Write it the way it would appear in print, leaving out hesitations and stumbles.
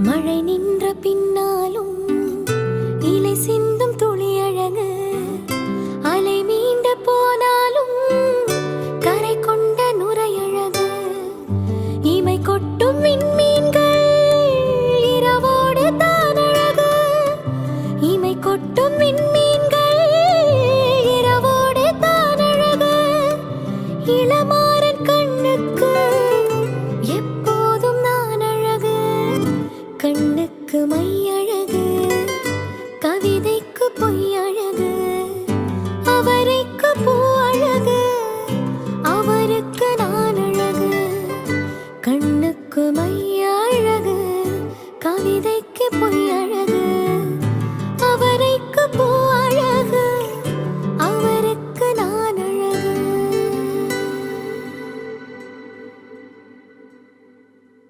மழை நின்ற பின்னாலும் இலை சிந்தும் துளி அழகு, அலை மீண்ட போனாலும் கரை கொண்ட நுரையழகு, இமை கொட்டும் விண்மீன்கள் இரவோடு தான் அழகு, இமை கொட்டும் விண்மீன்கள் இரவோடு தான் அழகு, இளமாறன் கண்ணுக்கு எப்போதும் நான் அழகு, கண்ணுக்கு மை அழகு, கவிதைக்கு பொய் அழகு, அவரைக்கு பூ அழகு, அவருக்கு நான் அழகு, கண்ணுக்கு மை அழகு, கவிதைக்கு பொய் அழகு.